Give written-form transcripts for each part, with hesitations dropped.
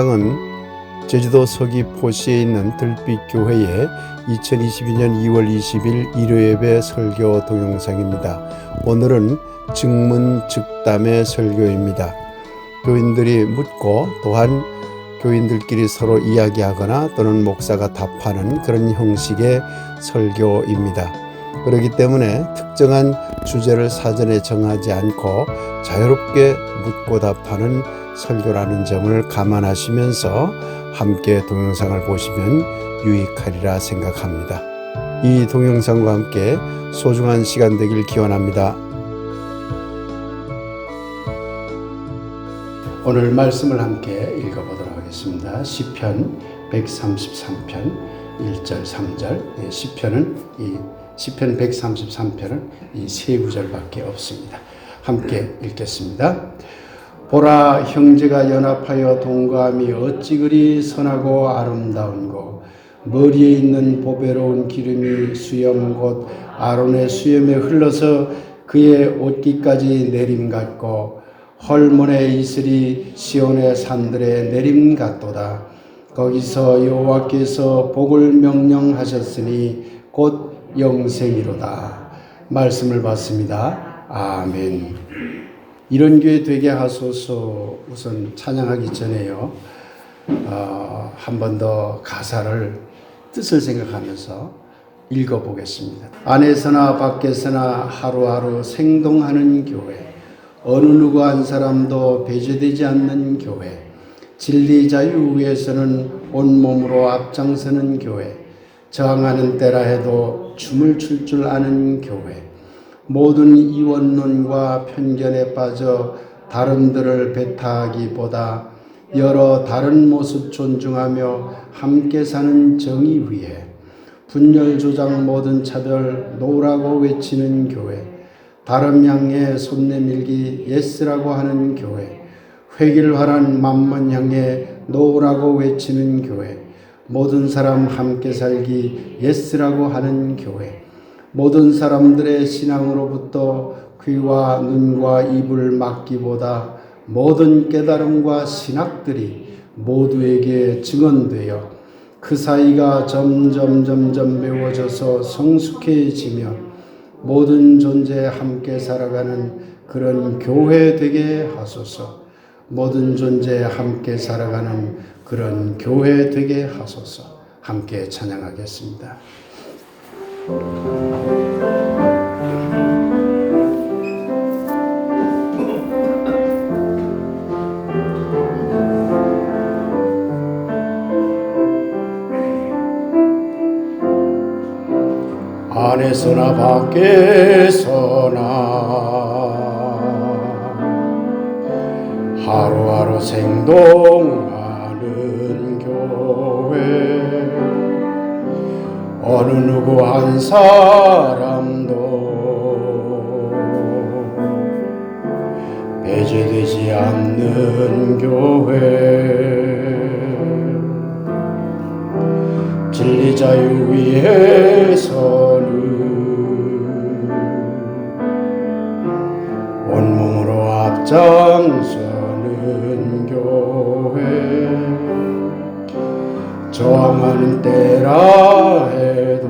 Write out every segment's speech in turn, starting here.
동영상은 제주도 서귀포시에 있는 들빛교회의 2022년 2월 20일 일요예배 설교 동영상입니다. 오늘은 증문 즉담의 설교입니다. 교인들이 묻고 또한 교인들끼리 서로 이야기하거나 또는 목사가 답하는 그런 형식의 설교입니다. 그렇기 때문에 특정한 주제를 사전에 정하지 않고 자유롭게 묻고 답하는 설교라는 점을 감안하시면서 함께 동영상을 보시면 유익하리라 생각합니다. 이 동영상과 함께 소중한 시간 되길 기원합니다. 오늘 말씀을 함께 읽어보도록 하겠습니다. 시편 133편 1절 3절. 시편 133편은 이 세 구절밖에 없습니다. 함께 읽겠습니다. 보라, 형제가 연합하여 동거함이 어찌 그리 선하고 아름다운고, 머리에 있는 보배로운 기름이 수염 곧 아론의 수염에 흘러서 그의 옷깃까지 내림 같고, 헐몬의 이슬이 시온의 산들에 내림 같도다. 거기서 여호와께서 복을 명령하셨으니 곧 영생이로다. 말씀을 받습니다. 아멘. 이런 교회 되게 하소서. 우선 찬양하기 전에요, 한 번 더 가사를 뜻을 생각하면서 읽어보겠습니다. 안에서나 밖에서나 하루하루 생동하는 교회, 어느 누구 한 사람도 배제되지 않는 교회, 진리 자유 위에서는 온몸으로 앞장서는 교회, 저항하는 때라 해도 춤을 출 줄 아는 교회, 모든 이원론과 편견에 빠져 다름들을 배타하기보다 여러 다른 모습 존중하며 함께 사는 정의 위에, 분열 조작 모든 차별 노라고 외치는 교회, 다름 향해 손 내밀기 예스라고 하는 교회, 획일화란 만만 향해 노라고 외치는 교회, 모든 사람 함께 살기 예스라고 하는 교회, 모든 사람들의 신앙으로부터 귀와 눈과 입을 막기보다 모든 깨달음과 신학들이 모두에게 증언되어 그 사이가 점점 메워져서 성숙해지며 모든 존재 함께 살아가는 그런 교회 되게 하소서. 모든 존재 함께 살아가는 그런 교회 되게 하소서. 함께 찬양하겠습니다. 안에서나 밖에서나 하루하루 생동하는 교회, 어느 누구 한 사람도 배제되지 않는 교회, 진리 자유 위에서는 온몸으로 앞장서는 교회, 저항하는 때라 해도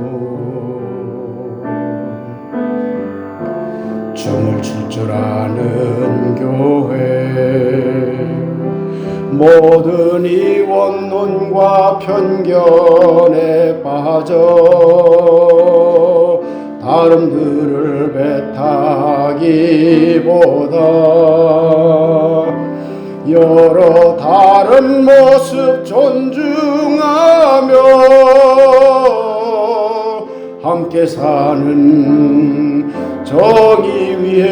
춤을 출 줄 아는 교회, 모든 이원론과 편견에 빠져 다름들을 배타기보다 여러 다른 모습 존중하며 함께 사는 정의 위에,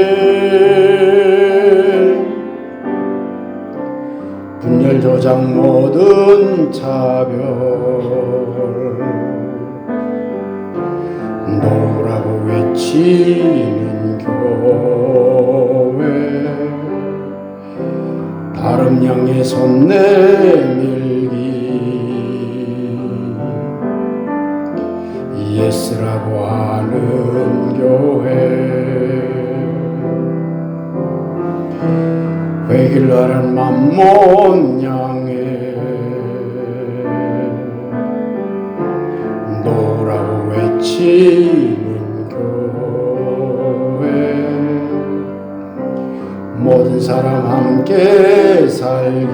분열 조작 모든 차별 노라고 외치는 교회, 다름 향해 손 내밀기 예스라고 하는 교회, 획일화란 만몬 향해 사람 함께 살기.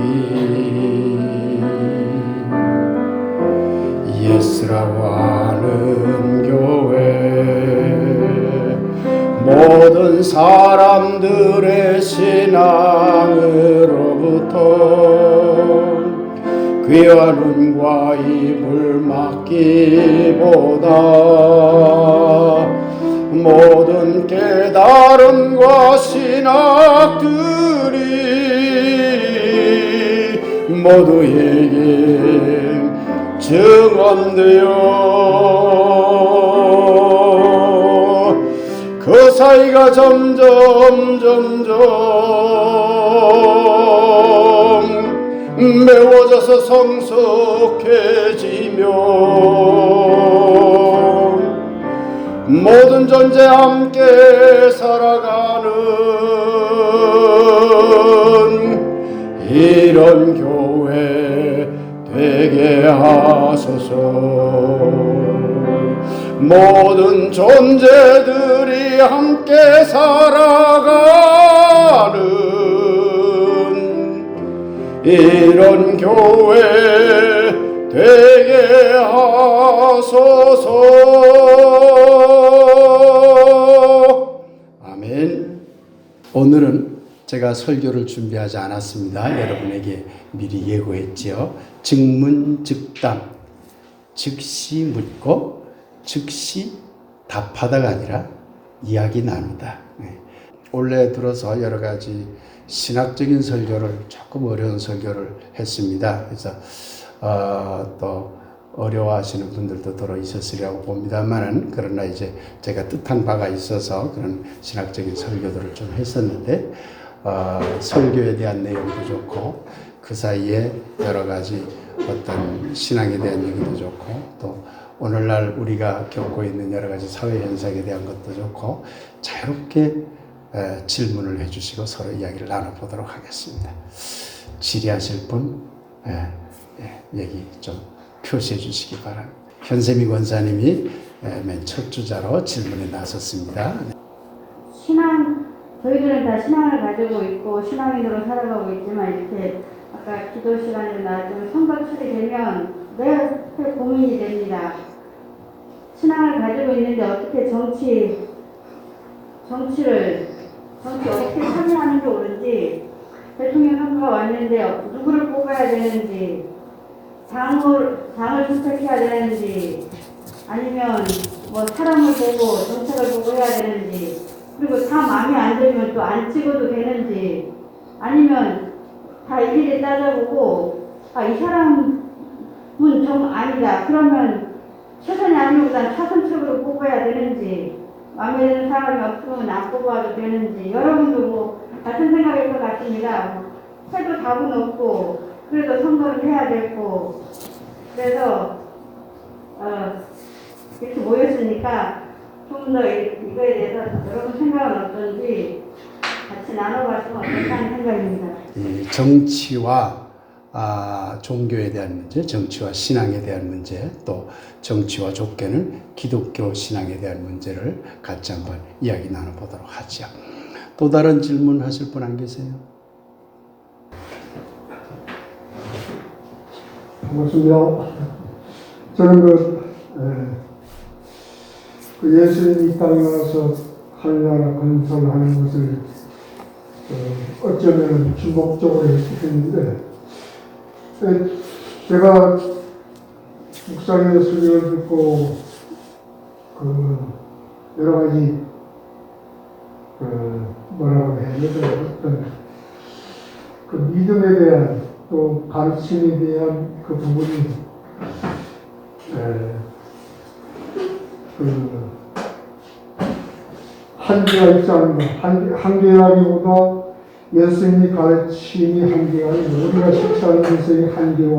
예스라고 하는 교회, 모든 사람들의 신앙으로부터 귀와 눈과 입을 막기보다 모든 깨달음과 신학들이 모두에게 증언되어 그 사이가 점점 메워져서 성숙해지며 모든 존재 함께 살아가는 이런 교회 되게 하소서. 모든 존재들이 함께 살아가는 이런 교회 되게 하소서. 아멘. 오늘은 제가 설교를 준비하지 않았습니다. 여러분에게 미리 예고했지요. 즉문즉답, 즉시 묻고 즉시 답하다가 아니라 이야기 나누다. 올해 들어서 여러 가지 신학적인 설교를, 조금 어려운 설교를 했습니다. 그래서 또 어려워하시는 분들도 들어 있었으리라고 봅니다만은, 그러나 이제 제가 뜻한 바가 있어서 그런 신학적인 설교들을 좀 했었는데, 설교에 대한 내용도 좋고 그 사이에 여러 가지 어떤 신앙에 대한 얘기도 좋고 또 오늘날 우리가 겪고 있는 여러 가지 사회 현상에 대한 것도 좋고 자유롭게 질문을 해주시고 서로 이야기를 나눠보도록 하겠습니다. 질의하실 분 얘기 좀 표시해 주시기 바랍니다. 현세미 권사님이 맨 첫 주자로 질문에 나섰습니다. 저희들은 다 신앙을 가지고 있고 신앙인으로 살아가고 있지만 이렇게 아까 기도 시간에 나왔지만 선거철이 되면 늘 고민이 됩니다. 신앙을 가지고 있는데 어떻게 정치 어떻게 참여하는지 모르는지, 대통령 선거가 왔는데 누구를 뽑아야 되는지, 당을 선택해야 되는지, 아니면 뭐 사람을 보고 정책을 보고 해야 되는지, 그리고 다 마음에 안 들면 또 안 찍어도 되는지, 아니면 다 일일이 따져보고 이 사람은 좀 아니다 그러면 최선이 아니고보다 차선책으로 뽑아야 되는지, 마음에 드는 사람이 없으면 안 뽑아도 되는지, 여러분도 뭐 같은 생각일 것 같습니다. 해도 답은 없고 그래도 선거를 해야 되고, 그래서 이렇게 모였으니까 좀 더 이거에 대해서 여러분 생각은 어떤지 같이 나눠봤으면 어떨까 하는 생각입니다. 정치와 종교에 대한 문제, 정치와 신앙에 대한 문제, 또 정치와 족계는 기독교 신앙에 대한 문제를 같이 한번 이야기 나눠보도록 하죠. 또 다른 질문 하실 분 안 계세요? 반갑습니다. 저는 그 예수님이 이 땅에 와서 하늘나라 건설하는 것을 어쩌면 주목적으로 했는데, 제가 목사님의 설교를 듣고 여러 가지 뭐라고 해야 되나, 어떤 믿음에 대한 또 가르침에 대한 그 부분이 한계가 있지 않나. 한계라기보다 예수님이 가르침이 한계가 아니고 우리가 실천하는 것의 한계와,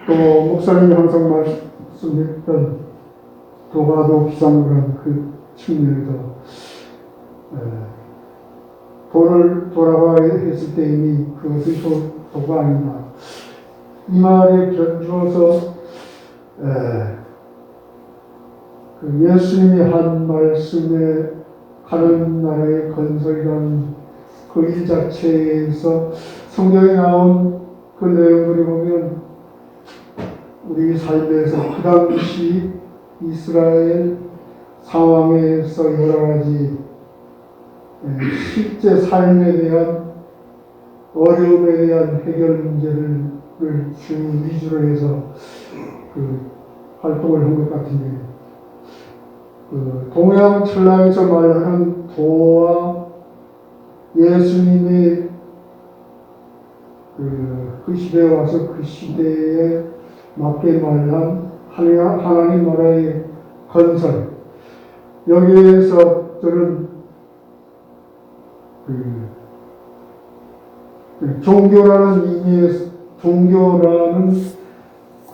또 목사님이 항상 말씀했던 도가도 비상구라는 그 측면에서 도를 돌아봐야 했을 때 이미 그것이 도가 아니다. 이 말에 견주어서 그 예수님이 한 말씀에 하는 나라의 건설이라는 그 일 자체에서 성경에 나온 그 내용들이 보면 우리 삶에서 그 당시 이스라엘 상황에서 여러 가지 실제 삶에 대한 어려움에 대한 해결 문제를 주 위주로 해서 그 활동을 한 것 같은데, 그 동양 철학에서 말하는 도와 예수님이 그 시대에 와서 그 시대에 맞게 말한 하나님 나라의 건설, 여기에서 저는 종교라는 의미에서, 종교라는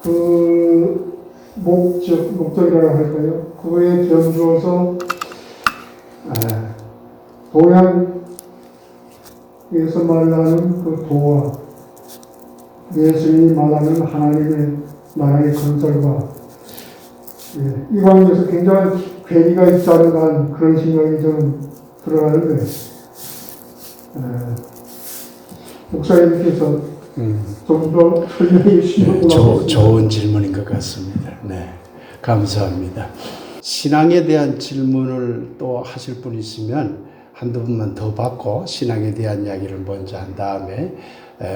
그 목적이라고 할까요? 그거에 견주어서 동양에서 말하는 그 도와 예수님이 말하는 하나님의 나라의 건설과 이 관계에서 굉장한 괴리가 있지 않은 그런 생각이 저는 들어가는데, 목사님께서 좀 더 설명해 주시면 고맙겠습니다. 좋은 질문인 것 같습니다. 네, 감사합니다. 신앙에 대한 질문을 또 하실 분 있으면 한두 분만 더 받고 신앙에 대한 이야기를 먼저 한 다음에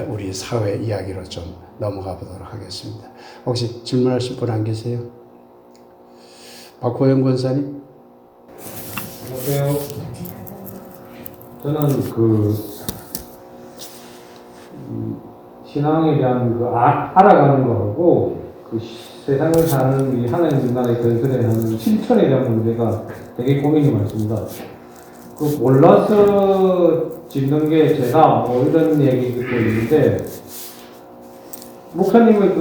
우리 사회 이야기로 좀 넘어가 보도록 하겠습니다. 혹시 질문하실 분 안 계세요? 박호영 권사님? 안녕하세요. 저는 신앙에 대한 알아가는 거하고 세상을 사는 이 하나님 나라의 건설에 하는 실천에 대한 문제가 되게 고민이 많습니다. 몰라서 짓는 게 죄다 뭐 이런 얘기도 있는데, 목사님의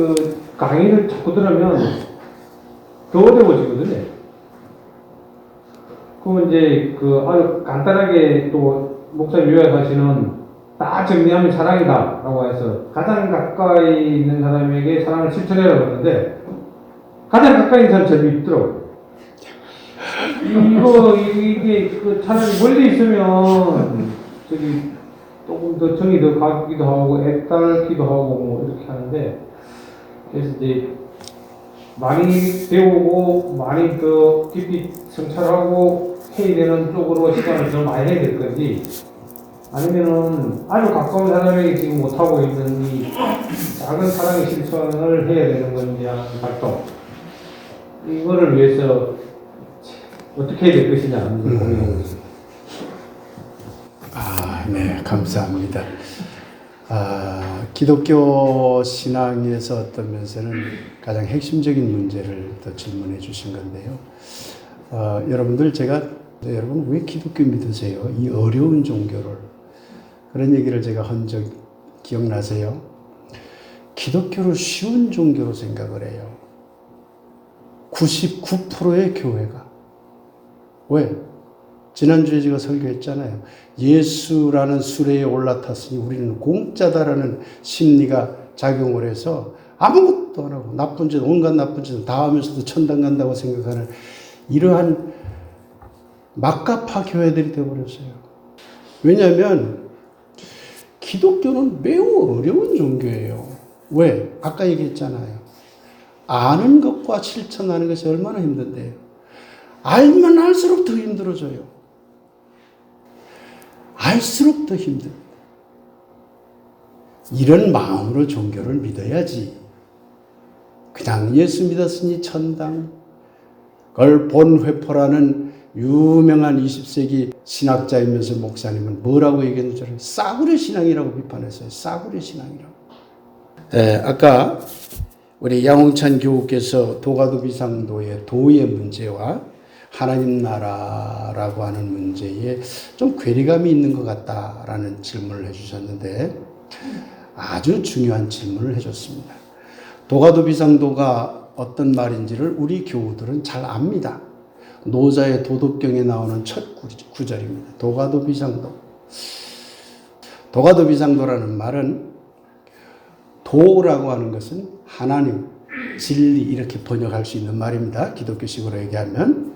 강의를 자꾸 들으면 더 어려워지거든요. 그러면 이제 아주 간단하게 또 목사님 요약하시는 딱 정리하면 사랑이다 라고 해서 가장 가까이 있는 사람에게 사랑을 실천해라 그러는데, 가장 가까이 있는 사람 제일 있더라고요. 이게 차라리 멀리 있으면 조금 더 정이 더 가기도 하고 애달기도 하고 뭐 이렇게 하는데, 그래서 이제 많이 배우고 많이 더 깊이 성찰하고 해야 되는 쪽으로 시간을 좀 많이 해야 될 건지, 아니면은 아주 가까운 사람에게 지금 못하고 있는 이 작은 사랑의 실천을 해야 되는 건지 하는 활동, 이거를 위해서 어떻게 해야 될 것이냐 고민하고 있습니다. 네, 감사합니다. 기독교 신앙에서 어떤 면에서는 가장 핵심적인 문제를 더 질문해 주신 건데요. 여러분들 여러분 왜 기독교 믿으세요? 이 어려운 종교를. 그런 얘기를 제가 한 적 기억나세요? 기독교를 쉬운 종교로 생각을 해요. 99%의 교회가. 왜? 지난주에 제가 설교했잖아요. 예수라는 수레에 올라탔으니 우리는 공짜다라는 심리가 작용을 해서 아무것도 안 하고 나쁜 짓, 온갖 나쁜 짓을 다 하면서도 천당 간다고 생각하는 이러한 막가파 교회들이 되어버렸어요. 왜냐하면 기독교는 매우 어려운 종교예요. 왜? 아까 얘기했잖아요. 아는 것과 실천하는 것이 얼마나 힘든데요. 알면 알수록 더 힘들어져요. 알수록 더 힘듭니다. 이런 마음으로 종교를 믿어야지. 그냥 예수 믿었으니 천당. 그걸 본회포라는 유명한 20세기 신학자이면서 목사님은 뭐라고 얘기했는지 알아요? 싸구려 신앙이라고 비판했어요. 싸구려 신앙이라고. 아까 우리 양홍찬 교우께서 도가도비상도의 도의 문제와 하나님 나라라고 하는 문제에 좀 괴리감이 있는 것 같다라는 질문을 해주셨는데, 아주 중요한 질문을 해줬습니다. 도가도비상도가 어떤 말인지를 우리 교우들은 잘 압니다. 노자의 도덕경에 나오는 첫 구절입니다. 도가도비상도. 도가도비상도라는 말은 도라고 하는 것은 하나님, 진리 이렇게 번역할 수 있는 말입니다. 기독교식으로 얘기하면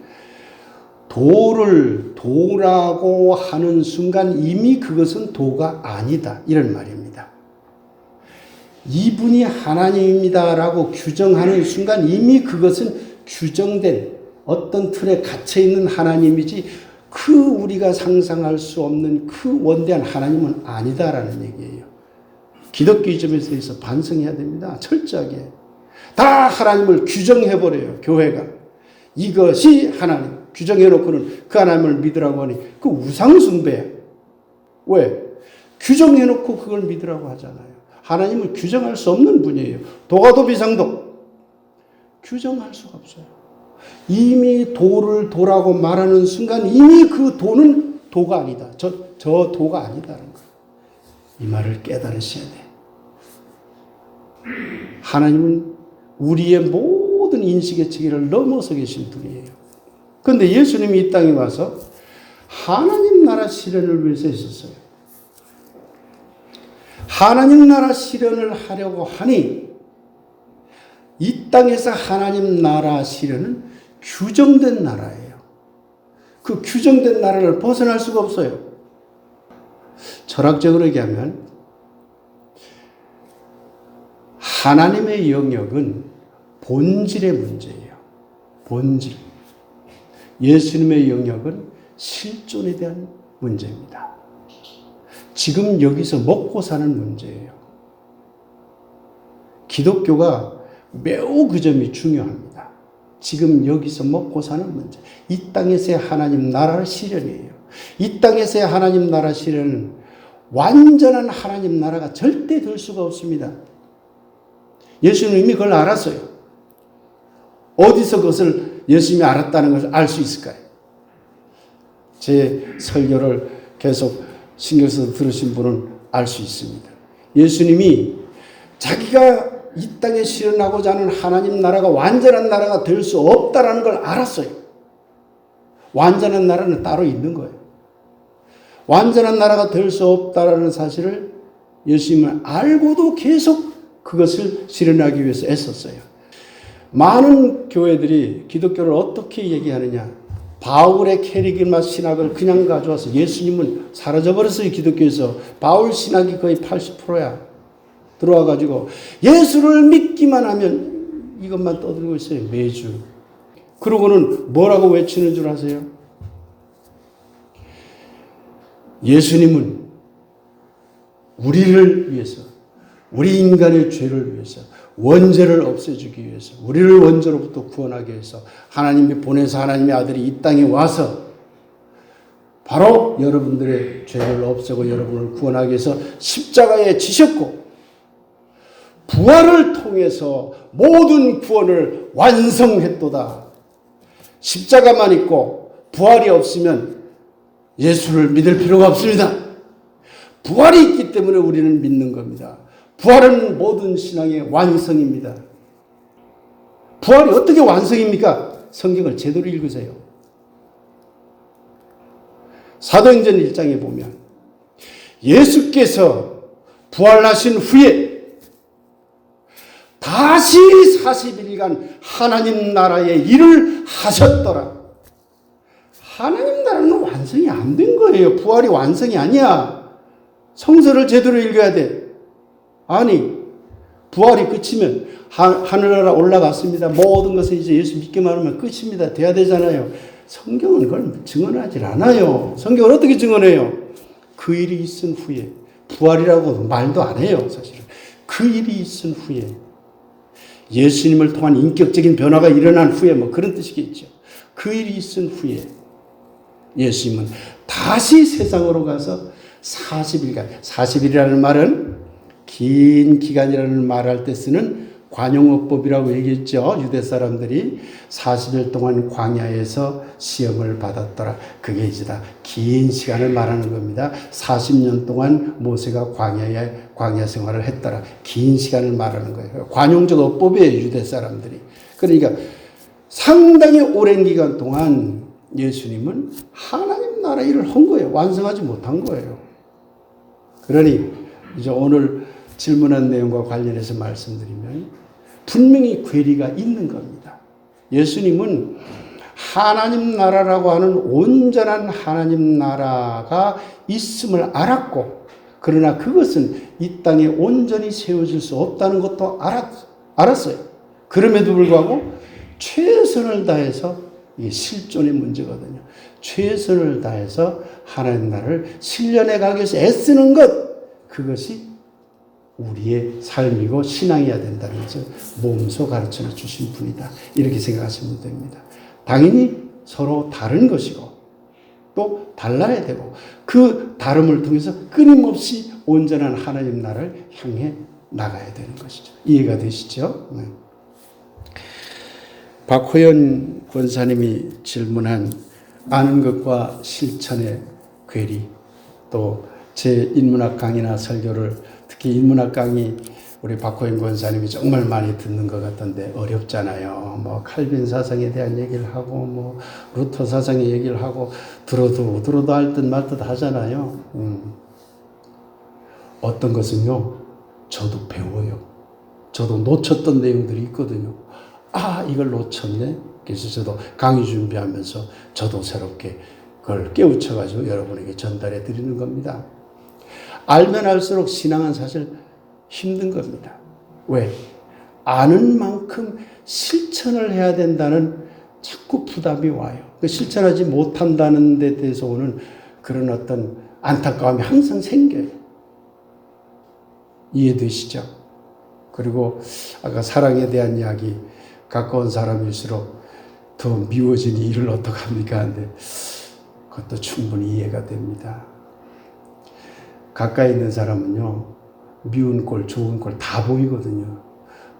도라고 하는 순간 이미 그것은 도가 아니다. 이런 말입니다. 이분이 하나님입니다라고 규정하는 순간 이미 그것은 규정된 어떤 틀에 갇혀있는 하나님이지 그 우리가 상상할 수 없는 그 원대한 하나님은 아니다라는 얘기예요. 기독교이점에서 있어 반성해야 됩니다. 철저하게. 다 하나님을 규정해버려요. 교회가. 이것이 하나님. 규정해놓고는 그 하나님을 믿으라고 하니 그 우상숭배야. 왜? 규정해놓고 그걸 믿으라고 하잖아요. 하나님을 규정할 수 없는 분이에요. 도가도 비상도. 규정할 수가 없어요. 이미 도를 도라고 말하는 순간 이미 그 도는 도가 아니다. 저 도가 아니다는 거예요. 이 말을 깨달으셔야 돼. 하나님은 우리의 모든 인식의 체계를 넘어서 계신 분이에요. 그런데 예수님이 이 땅에 와서 하나님 나라 실현을 위해서 있었어요. 하나님 나라 실현을 하려고 하니 이 땅에서 하나님 나라 실현은 규정된 나라예요. 그 규정된 나라를 벗어날 수가 없어요. 철학적으로 얘기하면 하나님의 영역은 본질의 문제예요. 본질. 예수님의 영역은 실존에 대한 문제입니다. 지금 여기서 먹고 사는 문제예요. 기독교가 매우 그 점이 중요합니다. 지금 여기서 먹고 사는 문제. 이 땅에서의 하나님 나라 실현이에요. 이 땅에서의 하나님 나라 실현은 완전한 하나님 나라가 절대 될 수가 없습니다. 예수님은 이미 그걸 알았어요. 어디서 그것을 예수님이 알았다는 것을 알 수 있을까요? 제 설교를 계속 신경 써서 들으신 분은 알 수 있습니다. 예수님이 자기가 이 땅에 실현하고자 하는 하나님 나라가 완전한 나라가 될 수 없다는 걸 알았어요. 완전한 나라는 따로 있는 거예요. 완전한 나라가 될 수 없다는 사실을 예수님은 알고도 계속 그것을 실현하기 위해서 애썼어요. 많은 교회들이 기독교를 어떻게 얘기하느냐. 바울의 캐리그마 신학을 그냥 가져와서 예수님은 사라져버렸어요. 기독교에서. 바울 신학이 거의 80%야. 들어와가지고 예수를 믿기만 하면 이것만 떠들고 있어요. 매주. 그러고는 뭐라고 외치는 줄 아세요? 예수님은 우리를 위해서, 우리 인간의 죄를 위해서, 원죄를 없애주기 위해서, 우리를 원죄로부터 구원하기 위해서 하나님이 보내서 하나님의 아들이 이 땅에 와서 바로 여러분들의 죄를 없애고 여러분을 구원하기 위해서 십자가에 지셨고 부활을 통해서 모든 구원을 완성했도다. 십자가만 있고 부활이 없으면 예수를 믿을 필요가 없습니다. 부활이 있기 때문에 우리는 믿는 겁니다. 부활은 모든 신앙의 완성입니다. 부활이 어떻게 완성입니까? 성경을 제대로 읽으세요. 사도행전 1장에 보면 예수께서 부활하신 후에 다시 40일간 하나님 나라의 일을 하셨더라. 하나님 나라는 완성이 안 된 거예요. 부활이 완성이 아니야. 성서를 제대로 읽어야 돼. 아니, 부활이 끝이면 하늘나라 올라갔습니다. 모든 것을 이제 예수 믿기만 하면 끝입니다. 돼야 되잖아요. 성경은 그걸 증언하지 않아요. 성경을 어떻게 증언해요? 그 일이 있은 후에. 부활이라고 말도 안 해요, 사실은. 그 일이 있은 후에. 예수님을 통한 인격적인 변화가 일어난 후에 뭐 그런 뜻이겠죠. 그 일이 있은 후에 예수님은 다시 세상으로 가서 40일간, 40일이라는 말은 긴 기간이라는 말할 때 쓰는 관용어법이라고 얘기했죠. 유대 사람들이 40일 동안 광야에서 시험을 받았더라. 그게 이제 다 긴 시간을 말하는 겁니다. 40년 동안 모세가 광야 생활을 했더라. 긴 시간을 말하는 거예요. 관용적 어법이에요. 유대 사람들이. 그러니까 상당히 오랜 기간 동안 예수님은 하나님 나라 일을 한 거예요. 완성하지 못한 거예요. 그러니 이제 오늘 질문한 내용과 관련해서 말씀드리면 분명히 괴리가 있는 겁니다. 예수님은 하나님 나라라고 하는 온전한 하나님 나라가 있음을 알았고, 그러나 그것은 이 땅에 온전히 세워질 수 없다는 것도 알았어요. 그럼에도 불구하고 최선을 다해서, 이게 실존의 문제거든요. 최선을 다해서 하나님 나라를 실현해 가기 위해서 애쓰는 것, 그것이 우리의 삶이고 신앙이어야 된다는 것을 몸소 가르쳐 주신 분이다. 이렇게 생각하시면 됩니다. 당연히 서로 다른 것이고 또 달라야 되고, 그 다름을 통해서 끊임없이 온전한 하나님 나라를 향해 나가야 되는 것이죠. 이해가 되시죠? 네. 박호연 권사님이 질문한 아는 것과 실천의 괴리, 또 제 인문학 강의나 설교를, 특히 인문학 강의 우리 박호연 권사님이 정말 많이 듣는 것 같던데 어렵잖아요. 뭐 칼빈 사상에 대한 얘기를 하고 뭐 루터 사상의 얘기를 하고 들어도 할 듯 말 듯 하잖아요. 어떤 것은요, 저도 배워요. 저도 놓쳤던 내용들이 있거든요. 아, 이걸 놓쳤네. 그래서 저도 강의 준비하면서 저도 새롭게 그걸 깨우쳐가지고 여러분에게 전달해 드리는 겁니다. 알면 알수록 신앙은 사실 힘든 겁니다. 왜? 아는 만큼 실천을 해야 된다는 자꾸 부담이 와요. 실천하지 못한다는 데 대해서 오는 그런 어떤 안타까움이 항상 생겨요. 이해되시죠? 그리고 아까 사랑에 대한 이야기, 가까운 사람일수록 더 미워지니 이를 어떡합니까? 하는데 그것도 충분히 이해가 됩니다. 가까이 있는 사람은요, 미운 꼴, 좋은 꼴 다 보이거든요.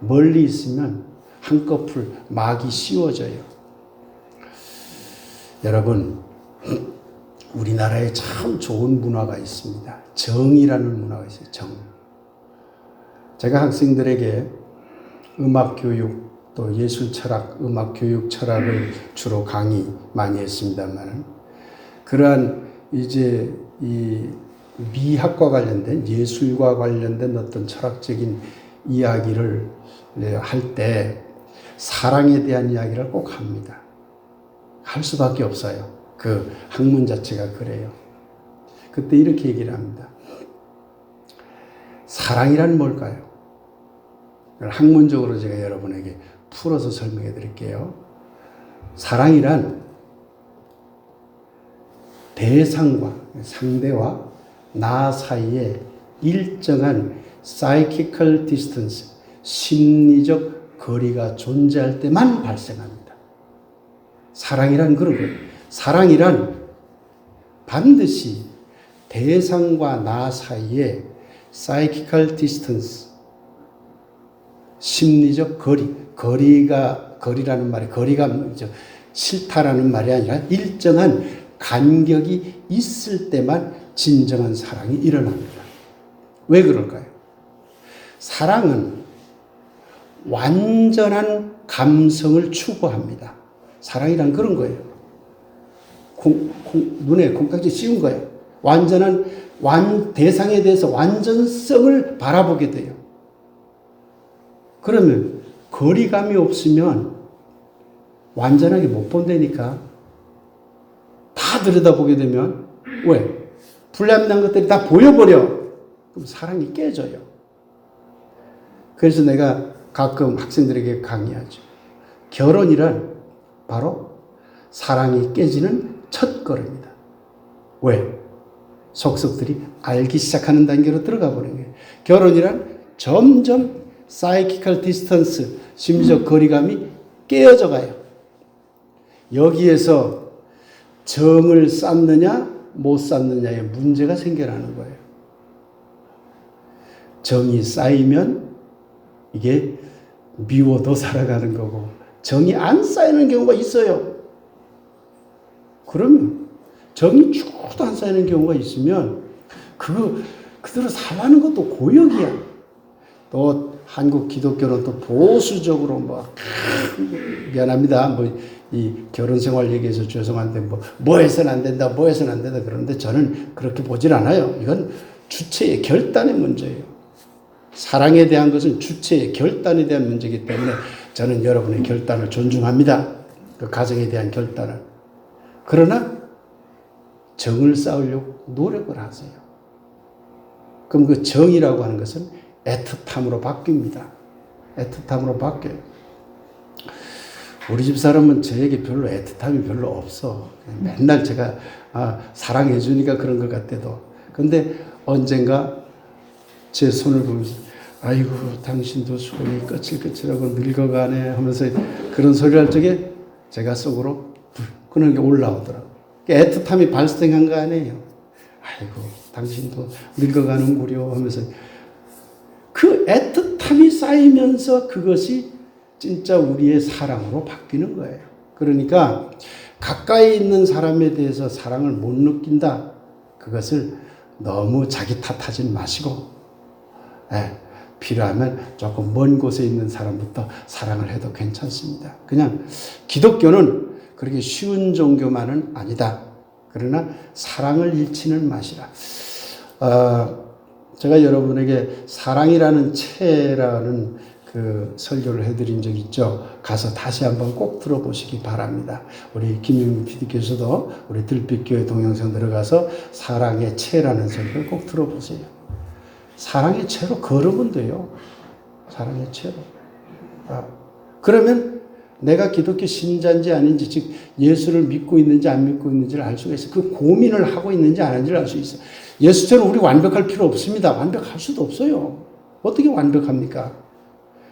멀리 있으면 한꺼풀 막이 씌워져요. 여러분, 우리나라에 참 좋은 문화가 있습니다. 정이라는 문화가 있어요. 정. 제가 학생들에게 음악교육, 또 예술철학, 음악교육 철학을 주로 강의 많이 했습니다만, 그러한 이제 이 미학과 관련된, 예술과 관련된 어떤 철학적인 이야기를 할 때 사랑에 대한 이야기를 꼭 합니다. 할 수밖에 없어요. 그 학문 자체가 그래요. 그때 이렇게 얘기를 합니다. 사랑이란 뭘까요? 학문적으로 제가 여러분에게 풀어서 설명해 드릴게요. 사랑이란 대상과, 상대와 나 사이에 일정한 psychical distance, 심리적 거리가 존재할 때만 발생합니다. 사랑이란 그런 거예요. 사랑이란 반드시 대상과 나 사이에 psychical distance, 심리적 거리라는 말이, 거리가 싫다라는 말이 아니라 일정한 간격이 있을 때만 진정한 사랑이 일어납니다. 왜 그럴까요? 사랑은 완전한 감성을 추구합니다. 사랑이란 그런 거예요. 눈에 콩깍지 씌운 거예요. 대상에 대해서 완전성을 바라보게 돼요. 그러면 거리감이 없으면 완전하게 못 본다니까. 다 들여다보게 되면, 왜? 불합리한 것들이 다 보여버려. 그럼 사랑이 깨져요. 그래서 내가 가끔 학생들에게 강의하죠. 결혼이란 바로 사랑이 깨지는 첫 걸음이다. 왜? 속속들이 알기 시작하는 단계로 들어가 버린 거예요. 결혼이란 점점 psychical distance, 심리적 거리감이 깨어져 가요. 여기에서 정을 쌓느냐 못 쌓느냐의 문제가 생겨나는 거예요. 정이 쌓이면 이게 미워도 살아가는 거고, 정이 안 쌓이는 경우가 있어요. 그러면 정이 쭉도 안 쌓이는 경우가 있으면 그대로 살아가는 것도 고역이야. 또 한국 기독교는 또 보수적으로 미안합니다. 이 결혼 생활 얘기해서 죄송한데 뭐 해서는 안 된다, 뭐 해서는 안 된다 그러는데 저는 그렇게 보질 않아요. 이건 주체의 결단의 문제예요. 사랑에 대한 것은 주체의 결단에 대한 문제이기 때문에 저는 여러분의 결단을 존중합니다. 그 가정에 대한 결단을. 그러나 정을 쌓으려고 노력을 하세요. 그럼 그 정이라고 하는 것은 애틋함으로 바뀝니다. 애틋함으로 바뀌어요. 우리 집 사람은 저에게 별로 애틋함이 별로 없어. 맨날 제가 사랑해 주니까 그런 것 같아도. 근데 언젠가 제 손을 보면서 아이고 당신도 손이 거칠거칠하고 늙어가네 하면서 그런 소리를 할 적에 제가 속으로 그런 게 올라오더라고요. 애틋함이 발생한 거 아니에요. 아이고 당신도 늙어가는구려 하면서 그 애틋함이 쌓이면서 그것이 진짜 우리의 사랑으로 바뀌는 거예요. 그러니까 가까이 있는 사람에 대해서 사랑을 못 느낀다. 그것을 너무 자기 탓하지 마시고 필요하면 조금 먼 곳에 있는 사람부터 사랑을 해도 괜찮습니다. 그냥 기독교는 그렇게 쉬운 종교만은 아니다. 그러나 사랑을 잃지는 마시라. 제가 여러분에게 사랑이라는 채라는 그 설교를 해드린 적 있죠. 가서 다시 한번 꼭 들어보시기 바랍니다. 우리 김용민 PD께서도 우리 들빛교회 동영상 들어가서 사랑의 채라는 설교를 꼭 들어보세요. 사랑의 채로 걸으면 돼요. 사랑의 채로. 그러면 내가 기독교 신자인지 아닌지, 즉 예수를 믿고 있는지 안 믿고 있는지를 알 수가 있어요. 그 고민을 하고 있는지 안 하는지를 알 수 있어요. 예수처럼 우리 완벽할 필요 없습니다. 완벽할 수도 없어요. 어떻게 완벽합니까?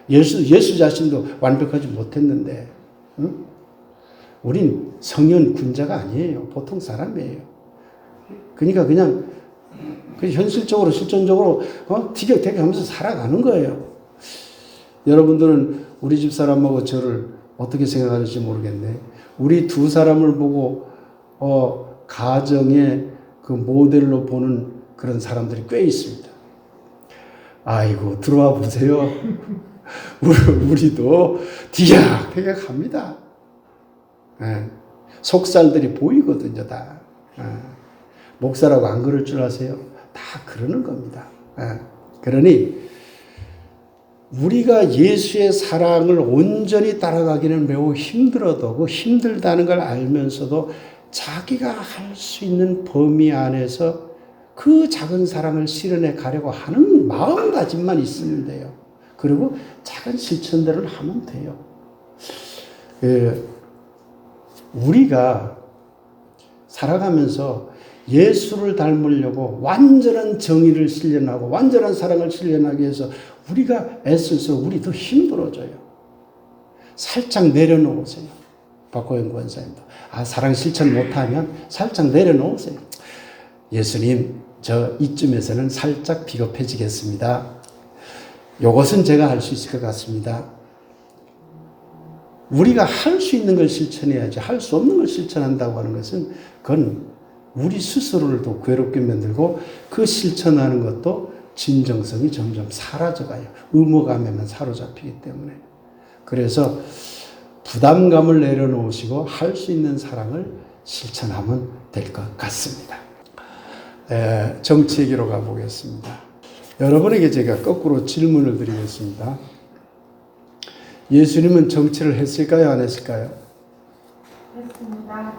예수 자신도 완벽하지 못했는데, 응? 우린 성현 군자가 아니에요. 보통 사람이에요. 그러니까 그냥 현실적으로, 실존적으로 티격태격 하면서 살아가는 거예요. 여러분들은 우리 집 사람하고 저를 어떻게 생각하는지 모르겠네. 우리 두 사람을 보고 가정의 그 모델로 보는 그런 사람들이 꽤 있습니다. 아이고 들어와 보세요. 우리도 티격태격합니다. 속살들이 보이거든요, 다. 목사라고 안 그럴 줄 아세요? 다 그러는 겁니다. 그러니 우리가 예수의 사랑을 온전히 따라가기는 매우 힘들어도 그 힘들다는 걸 알면서도 자기가 할 수 있는 범위 안에서 그 작은 사랑을 실현해 가려고 하는 마음가짐만 있으면 돼요. 그리고 작은 실천들을 하면 돼요. 우리가 살아가면서 예수를 닮으려고 완전한 정의를 실현하고 완전한 사랑을 실현하기 위해서 우리가 애써서 우리도 힘들어져요. 살짝 내려놓으세요. 박호영 권사님도 사랑 실천 못하면 살짝 내려놓으세요. 예수님, 저 이쯤에서는 살짝 비겁해지겠습니다. 이것은 제가 할 수 있을 것 같습니다. 우리가 할 수 있는 걸 실천해야지 할 수 없는 걸 실천한다고 하는 것은 그건 우리 스스로를 더 괴롭게 만들고 그 실천하는 것도 진정성이 점점 사라져가요. 의무감에만 사로잡히기 때문에. 그래서 부담감을 내려놓으시고 할 수 있는 사랑을 실천하면 될 것 같습니다. 정치 얘기로 가보겠습니다. 여러분에게 제가 거꾸로 질문을 드리겠습니다. 예수님은 정치를 했을까요? 안 했을까요? 했습니다.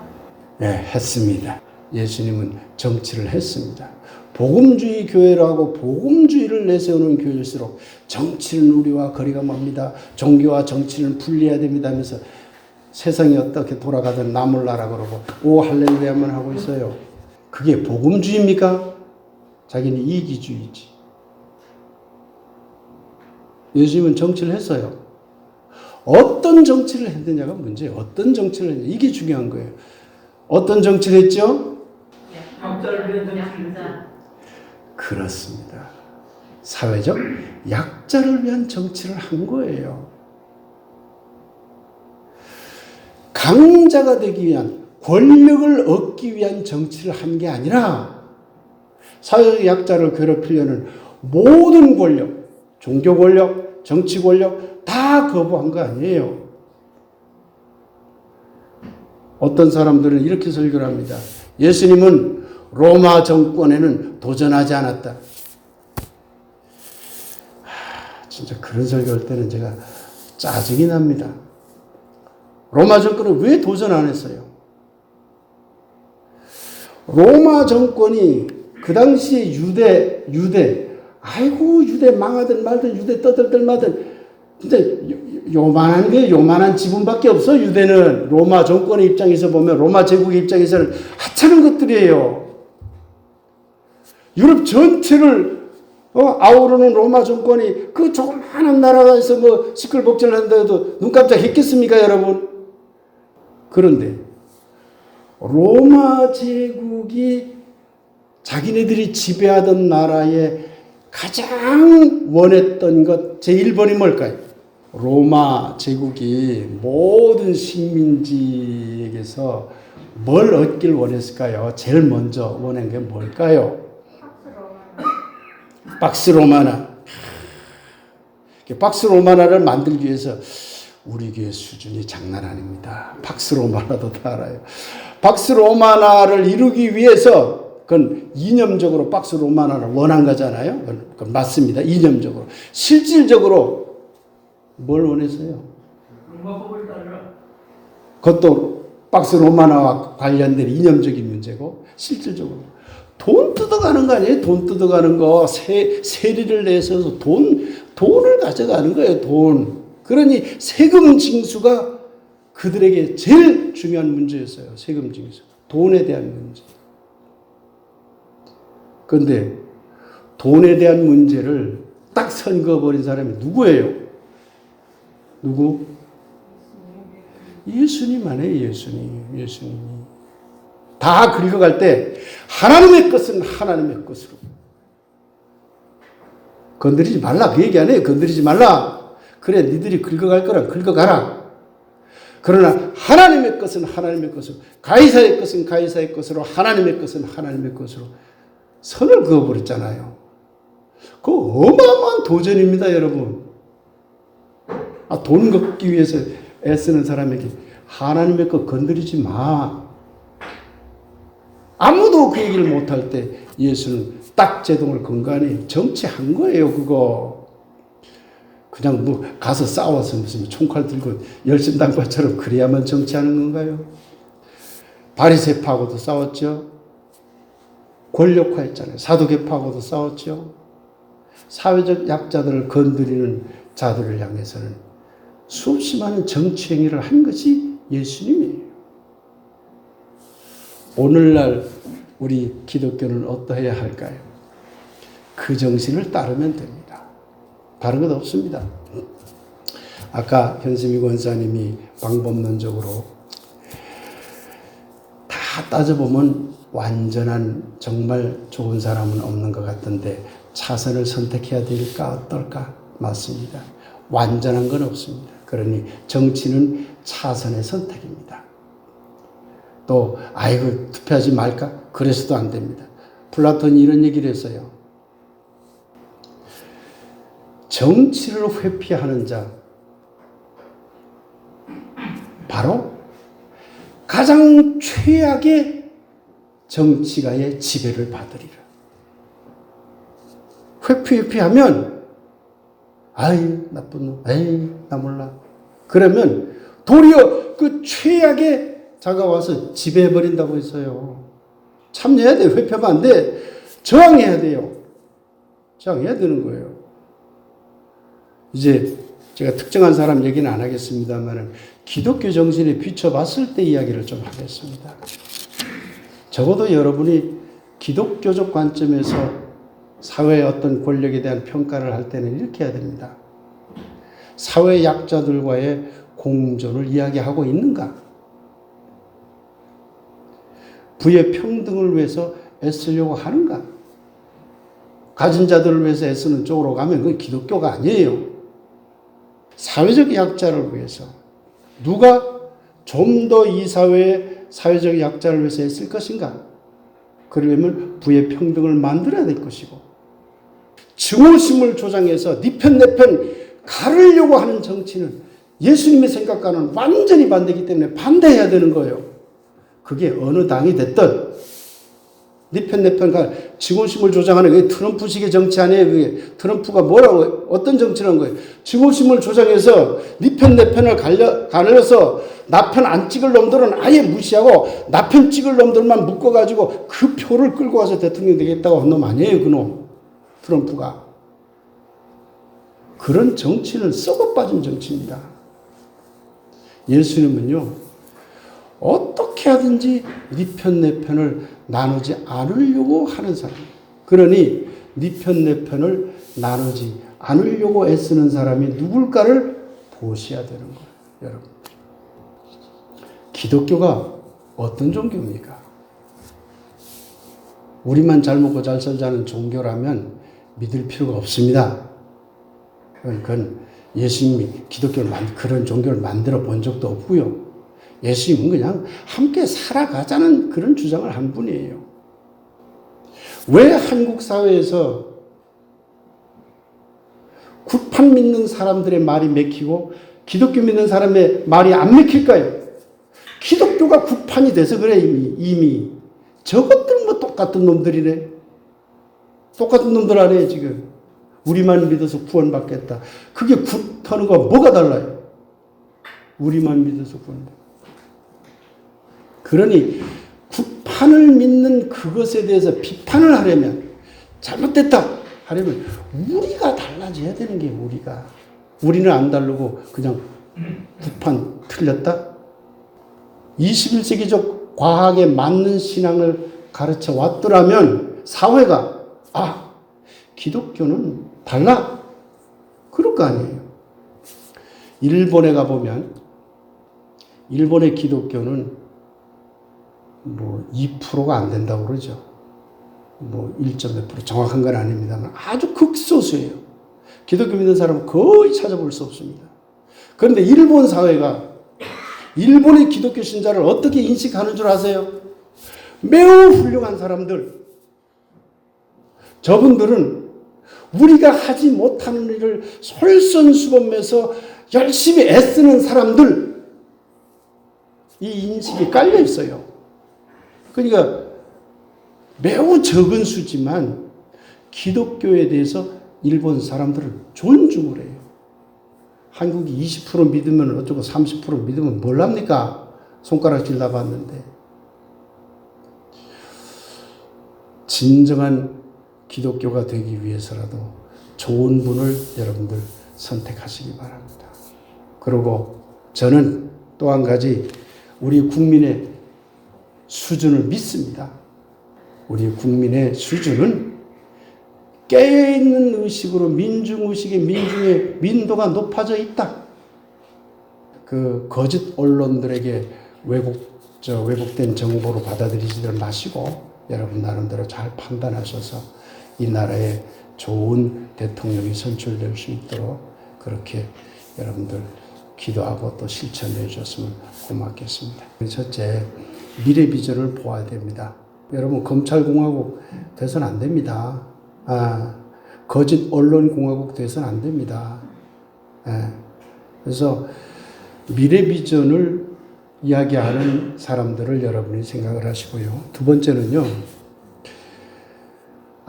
네, 했습니다. 예수님은 정치를 했습니다. 복음주의 교회라고 복음주의를 내세우는 교회일수록 정치는 우리와 거리가 멉니다. 종교와 정치는 분리해야 됩니다 하면서 세상이 어떻게 돌아가든 나 몰라라 그러고 오 할렐루야만 하고 있어요. 그게 복음주의입니까? 자기는 이기주의지. 예수님은 정치를 했어요. 어떤 정치를 했느냐가 문제예요. 어떤 정치를 했느냐. 이게 중요한 거예요. 어떤 정치를 했죠? 약자를 위한 정치. 그렇습니다. 사회적 약자를 위한 정치를 한 거예요. 강자가 되기 위한, 권력을 얻기 위한 정치를 한 게 아니라 사회적 약자를 괴롭히려는 모든 권력, 종교 권력, 정치 권력 다 거부한 거 아니에요. 어떤 사람들은 이렇게 설교를 합니다. 예수님은 로마 정권에는 도전하지 않았다. 진짜 그런 설교할 때는 제가 짜증이 납니다. 로마 정권은 왜 도전 안 했어요? 로마 정권이 그 당시에 유대, 아이고, 유대 망하든 말든, 유대 떠들든 말든, 진짜 요만한 지분밖에 없어, 유대는. 로마 정권의 입장에서 보면, 로마 제국의 입장에서는 하찮은 것들이에요. 유럽 전체를 아우르는 로마 정권이 그 조그마한 나라에서 뭐 시끌벅적한데도 눈 깜짝했겠습니까, 여러분? 그런데 로마 제국이 자기네들이 지배하던 나라에 가장 원했던 것 제1번이 뭘까요? 로마 제국이 모든 식민지에게서 뭘 얻길 원했을까요? 제일 먼저 원한 게 뭘까요? 박스 로마나. 박스 로마나를 만들기 위해서 우리 교회 수준이 장난 아닙니다. 박스 로마나도 다 알아요. 박스 로마나를 이루기 위해서 그건 이념적으로 박스 로마나를 원한 거잖아요. 그건 맞습니다. 이념적으로. 실질적으로 뭘 원했어요? 로마법을 따르라. 그것도 박스 로마나와 관련된 이념적인 문제고, 실질적으로 돈 뜯어가는 거 아니에요? 돈 뜯어가는 거. 세리를 내서 돈을 가져가는 거예요. 돈. 그러니 세금 징수가 그들에게 제일 중요한 문제였어요. 세금 징수. 돈에 대한 문제. 그런데 돈에 대한 문제를 딱 선거버린 사람이 누구예요? 누구? 예수님 아니에요. 예수님이. 다 긁어갈 때 하나님의 것은 하나님의 것으로. 건드리지 말라. 그 얘기 안 해요. 건드리지 말라. 그래, 니들이 긁어갈 거라 긁어가라. 그러나 하나님의 것은 하나님의 것으로, 가이사의 것은 가이사의 것으로, 하나님의 것은 하나님의 것으로 선을 그어버렸잖아요. 그 어마어마한 도전입니다, 여러분. 돈 걷기 위해서 애쓰는 사람에게 하나님의 것 건드리지 마. 아무도 그 얘기를 못할 때 예수는 딱 제동을 건강히 정치한 거예요, 그거. 그냥 뭐 가서 싸워서 무슨 총칼 들고 열심당파처럼 그래야만 정치하는 건가요? 바리새파하고도 싸웠죠. 권력화했잖아요. 사두개파하고도 싸웠죠. 사회적 약자들을 건드리는 자들을 향해서는 수없이 많은 정치 행위를 한 것이 예수님이에요. 오늘날 우리 기독교는 어떠해야 할까요? 그 정신을 따르면 됩니다. 다른 것 없습니다. 아까 현수미 권사님이 방법론적으로 다 따져보면 완전한 정말 좋은 사람은 없는 것 같은데 차선을 선택해야 될까 어떨까? 맞습니다. 완전한 건 없습니다. 그러니 정치는 차선의 선택입니다. 또 아이고 투표하지 말까? 그래서도 안 됩니다. 플라톤이 이런 얘기를 했어요. 정치를 회피하는 자 바로 가장 최악의 정치가의 지배를 받으리라. 회피하면 아이 나쁜 놈, 에이 나 몰라. 그러면 도리어 그 최악의 자가 와서 지배해버린다고 했어요. 참여해야 돼요. 회피하면 안 돼. 저항해야 돼요. 저항해야 되는 거예요. 이제 제가 특정한 사람 얘기는 안 하겠습니다만 기독교 정신에 비춰봤을 때 이야기를 좀 하겠습니다. 적어도 여러분이 기독교적 관점에서 사회의 어떤 권력에 대한 평가를 할 때는 이렇게 해야 됩니다. 사회 약자들과의 공존을 이야기하고 있는가? 부의 평등을 위해서 애쓰려고 하는가? 가진 자들을 위해서 애쓰는 쪽으로 가면 그건 기독교가 아니에요. 사회적 약자를 위해서 누가 좀 더 이 사회의 사회적 약자를 위해서 애쓸 것인가? 그러려면 부의 평등을 만들어야 될 것이고 증오심을 조장해서 네 편 내 편 가르려고 하는 정치는 예수님의 생각과는 완전히 반대이기 때문에 반대해야 되는 거예요. 그게 어느 당이 됐든 네 편 내 편 지고심을 조장하는 게 트럼프식의 정치 아니에요. 그게 트럼프가 뭐라고 어떤 정치를 한 거예요. 지고심을 조장해서 네 편 내 편을 가려서 나 편 안 찍을 놈들은 아예 무시하고 나 편 찍을 놈들만 묶어가지고 그 표를 끌고 와서 대통령 되겠다고 한 놈 아니에요. 그놈 트럼프가. 그런 정치는 썩어 빠진 정치입니다. 예수님은요, 어떻게 하든지 네 편 내 편을 나누지 않으려고 하는 사람. 그러니 네 편 내 편을 나누지 않으려고 애쓰는 사람이 누굴까를 보셔야 되는 거예요. 여러분, 기독교가 어떤 종교입니까? 우리만 잘 먹고 잘 살자는 종교라면 믿을 필요가 없습니다. 그건 예수님이 기독교를 그런 종교를 만들어 본 적도 없고요. 예수님은 그냥 함께 살아가자는 그런 주장을 한 분이에요. 왜 한국 사회에서 구판 믿는 사람들의 말이 맥히고 기독교 믿는 사람의 말이 안 맥힐까요? 기독교가 구판이 돼서 그래. 이미 저것들 뭐 똑같은 놈들이네. 똑같은 놈들 아니에요 지금. 우리만 믿어서 구원받겠다. 그게 굿하는 거 뭐가 달라요? 우리만 믿어서 구원받겠다. 그러니 구판을 믿는 그것에 대해서 비판을 하려면, 잘못됐다 하려면 우리가 달라져야 되는 게 우리는 안 다르고 그냥 구판 틀렸다? 21세기적 과학에 맞는 신앙을 가르쳐 왔더라면 사회가 기독교는 달라. 그럴 거 아니에요. 일본에 가보면 일본의 기독교는 뭐 2%가 안 된다고 그러죠. 뭐 1.몇 %, 정확한 건 아닙니다만 아주 극소수예요. 기독교 믿는 사람은 거의 찾아볼 수 없습니다. 그런데 일본 사회가 일본의 기독교 신자를 어떻게 인식하는 줄 아세요? 매우 훌륭한 사람들. 저분들은 우리가 하지 못하는 일을 솔선수범해서 열심히 애쓰는 사람들, 이 인식이 깔려 있어요. 그러니까 매우 적은 수지만 기독교에 대해서 일본 사람들을 존중을 해요. 한국이 20% 믿으면 어쩌고 30% 믿으면 뭘 합니까? 손가락질 나봤는데. 진정한 기독교가 되기 위해서라도 좋은 분을 여러분들 선택하시기 바랍니다. 그리고 저는 또 한 가지 우리 국민의 수준을 믿습니다. 우리 국민의 수준은 깨어있는 의식으로 민중의식의 민도가 높아져 있다. 그 거짓 언론들에게 왜곡된 정보로 받아들이지들 마시고 여러분 나름대로 잘 판단하셔서 이 나라에 좋은 대통령이 선출될 수 있도록 그렇게 여러분들 기도하고 또 실천해 주셨으면 고맙겠습니다. 첫째, 미래 비전을 보아야 됩니다. 여러분 검찰공화국 돼서는 안 됩니다. 거짓 언론공화국 돼서는 안 됩니다. 그래서 미래 비전을 이야기하는 사람들을 여러분이 생각을 하시고요. 두 번째는요.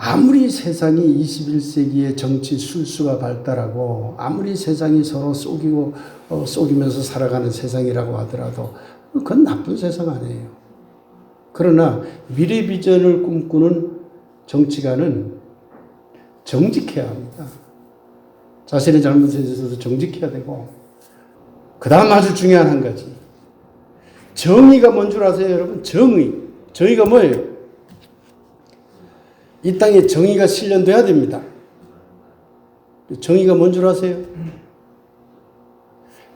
아무리 세상이 21세기의 정치 술수가 발달하고 아무리 세상이 서로 속이면서 살아가는 세상이라고 하더라도 그건 나쁜 세상 아니에요. 그러나 미래 비전을 꿈꾸는 정치가는 정직해야 합니다. 자신의 잘못에 대해서도 정직해야 되고, 그 다음 아주 중요한 한 가지. 정의가 뭔 줄 아세요, 여러분? 정의가 뭐예요? 이 땅에 정의가 실현돼야 됩니다. 정의가 뭔 줄 아세요?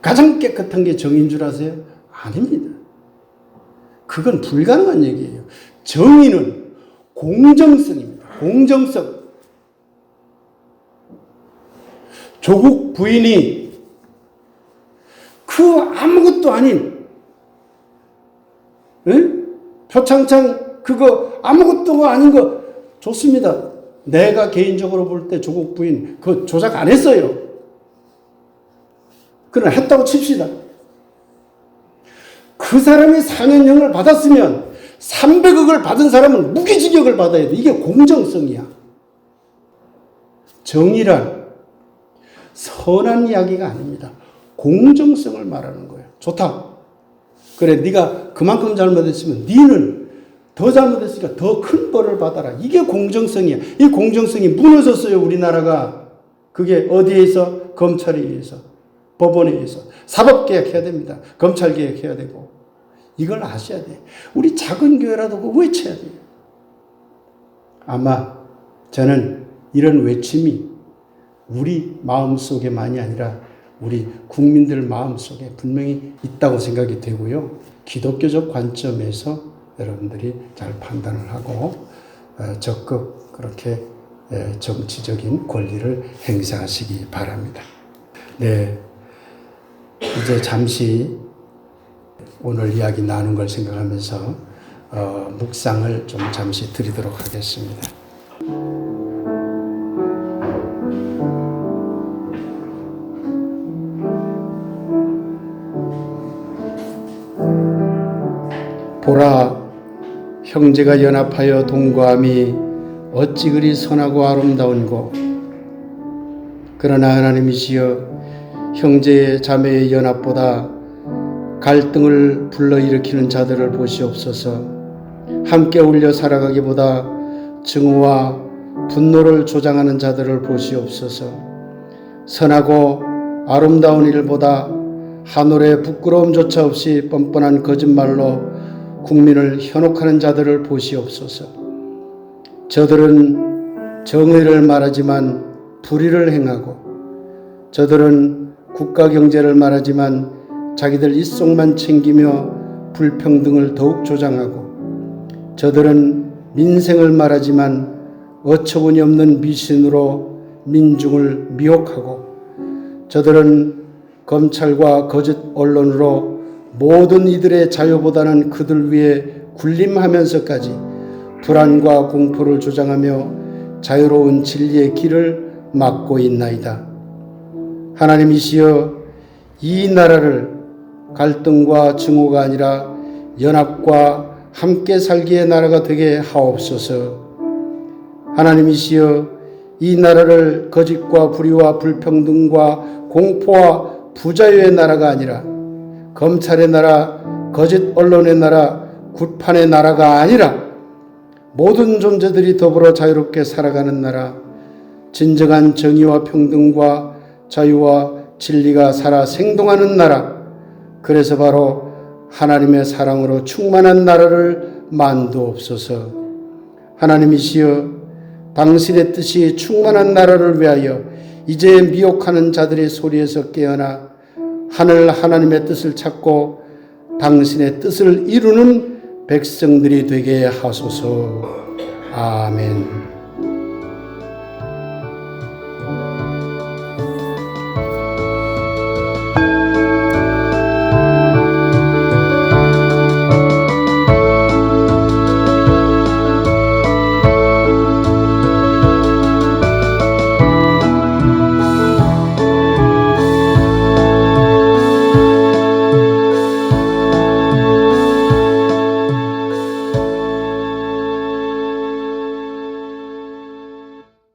가장 깨끗한 게 정의인 줄 아세요? 아닙니다. 그건 불가능한 얘기예요. 정의는 공정성입니다. 공정성. 조국 부인이 그 아무것도 아닌 표창장 그거 아무것도 아닌 거 좋습니다. 내가 개인적으로 볼 때 조국 부인 그거 조작 안 했어요. 그러나 했다고 칩시다. 그 사람이 4년형을 받았으면 300억을 받은 사람은 무기징역을 받아야 돼. 이게 공정성이야. 정의란 선한 이야기가 아닙니다. 공정성을 말하는 거예요. 좋다. 그래, 네가 그만큼 잘못했으면 니는 더 잘못했으니까 더 큰 벌을 받아라. 이게 공정성이야. 이 공정성이 무너졌어요, 우리나라가. 그게 어디에 있어? 검찰에 의해서, 법원에 의해서. 사법개혁해야 됩니다. 검찰개혁해야 되고. 이걸 아셔야 돼. 우리 작은 교회라도 그거 외쳐야 돼요. 아마 저는 이런 외침이 우리 마음속에만이 아니라 우리 국민들 마음속에 분명히 있다고 생각이 되고요. 기독교적 관점에서 여러분들이 잘 판단을 하고 적극 그렇게 정치적인 권리를 행사하시기 바랍니다. 네, 이제 잠시 오늘 이야기 나눈 걸 생각하면서 묵상을 좀 잠시 드리도록 하겠습니다. 보라, 형제가 연합하여 동거함이 어찌 그리 선하고 아름다운고. 그러나 하나님이시여, 형제의 자매의 연합보다 갈등을 불러일으키는 자들을 보시옵소서. 함께 어울려 살아가기보다 증오와 분노를 조장하는 자들을 보시옵소서. 선하고 아름다운 일보다 하늘의 부끄러움조차 없이 뻔뻔한 거짓말로 국민을 현혹하는 자들을 보시옵소서. 저들은 정의를 말하지만 불의를 행하고, 저들은 국가 경제를 말하지만 자기들 입속만 챙기며 불평등을 더욱 조장하고, 저들은 민생을 말하지만 어처구니 없는 미신으로 민중을 미혹하고, 저들은 검찰과 거짓 언론으로 모든 이들의 자유보다는 그들 위에 군림하면서까지 불안과 공포를 조장하며 자유로운 진리의 길을 막고 있나이다. 하나님이시여, 이 나라를 갈등과 증오가 아니라 연합과 함께 살기의 나라가 되게 하옵소서. 하나님이시여, 이 나라를 거짓과 불의와 불평등과 공포와 부자유의 나라가 아니라 검찰의 나라, 거짓 언론의 나라, 굿판의 나라가 아니라 모든 존재들이 더불어 자유롭게 살아가는 나라, 진정한 정의와 평등과 자유와 진리가 살아 생동하는 나라, 그래서 바로 하나님의 사랑으로 충만한 나라를 만두옵소서. 하나님이시여, 당신의 뜻이 충만한 나라를 위하여 이제 미혹하는 자들의 소리에서 깨어나 하늘 하나님의 뜻을 찾고 당신의 뜻을 이루는 백성들이 되게 하소서. 아멘.